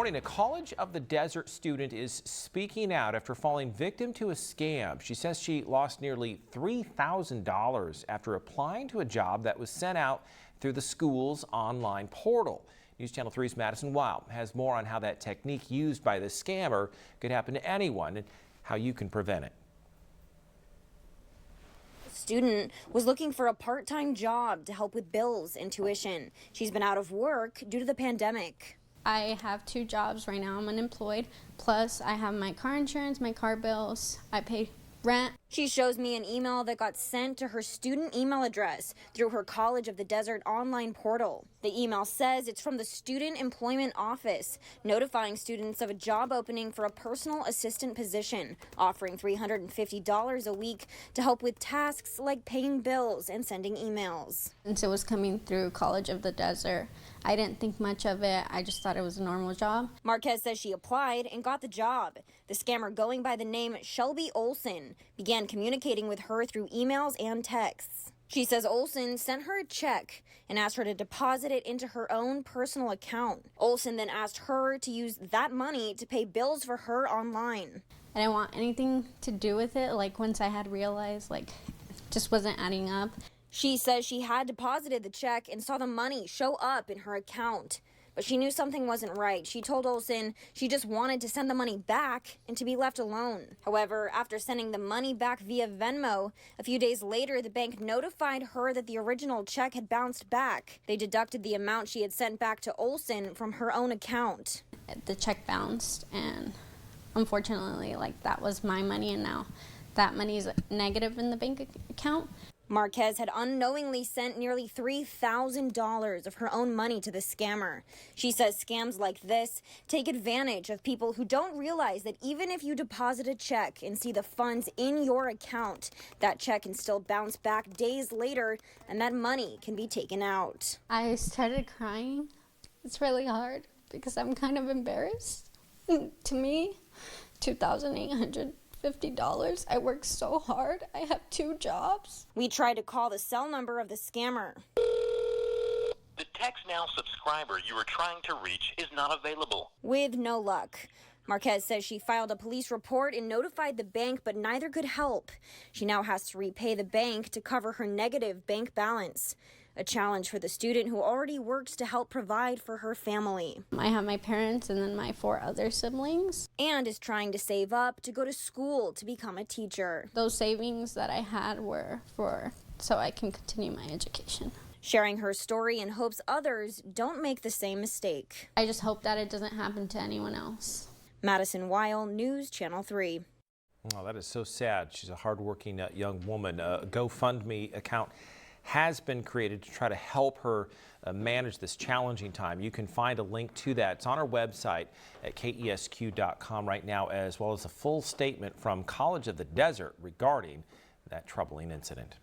Morning, a College of the Desert student is speaking out after falling victim to a scam. She says she lost nearly $3,000 after applying to a job that was sent out through the school's online portal. News Channel 3's Madison Weil has more on how that technique used by the scammer could happen to anyone and how you can prevent it. The student was looking for a part-time job to help with bills and tuition. She's been out of work due to the pandemic. I have 2 jobs right now. I'm unemployed. Plus, I have my car insurance, my car bills. I pay rent. She shows me an email that got sent to her student email address through her College of the Desert online portal. The email says it's from the Student Employment Office, notifying students of a job opening for a personal assistant position, offering $350 a week to help with tasks like paying bills and sending emails. Since it was coming through College of the Desert, I didn't think much of it. I just thought it was a normal job. Marquez says she applied and got the job. The scammer, going by the name Shelby Olson, began communicating with her through emails and texts. She says Olson sent her a check and asked her to deposit it into her own personal account. Olson then asked her to use that money to pay bills for her online. I didn't want anything to do with it. Once I had realized, it just wasn't adding up. She says she had deposited the check and saw the money show up in her account. But she knew something wasn't right. She told Olson she just wanted to send the money back and to be left alone. However, after sending the money back via Venmo, a few days later, the bank notified her that the original check had bounced back. They deducted the amount she had sent back to Olson from her own account. The check bounced, and unfortunately, that was my money, and now that money is negative in the bank account. Marquez had unknowingly sent nearly $3,000 of her own money to the scammer. She says scams like this take advantage of people who don't realize that even if you deposit a check and see the funds in your account, that check can still bounce back days later and that money can be taken out. I started crying. It's really hard because I'm kind of embarrassed. To me, $2,850. I work so hard. I have 2 jobs. We tried to call the cell number of the scammer. The Text Now subscriber you were trying to reach is not available. With no luck. Marquez says she filed a police report and notified the bank, but neither could help. She now has to repay the bank to cover her negative bank balance. A challenge for the student who already works to help provide for her family. I have my parents and then my 4 other siblings. And is trying to save up to go to school to become a teacher. Those savings that I had were so I can continue my education. Sharing her story in hopes others don't make the same mistake. I just hope that it doesn't happen to anyone else. Madison Weil, News Channel 3. Oh, that is so sad. She's a hardworking young woman. A GoFundMe account has been created to try to help her manage this challenging time. You can find a link to that. It's on our website at kesq.com right now, as well as a full statement from College of the Desert regarding that troubling incident.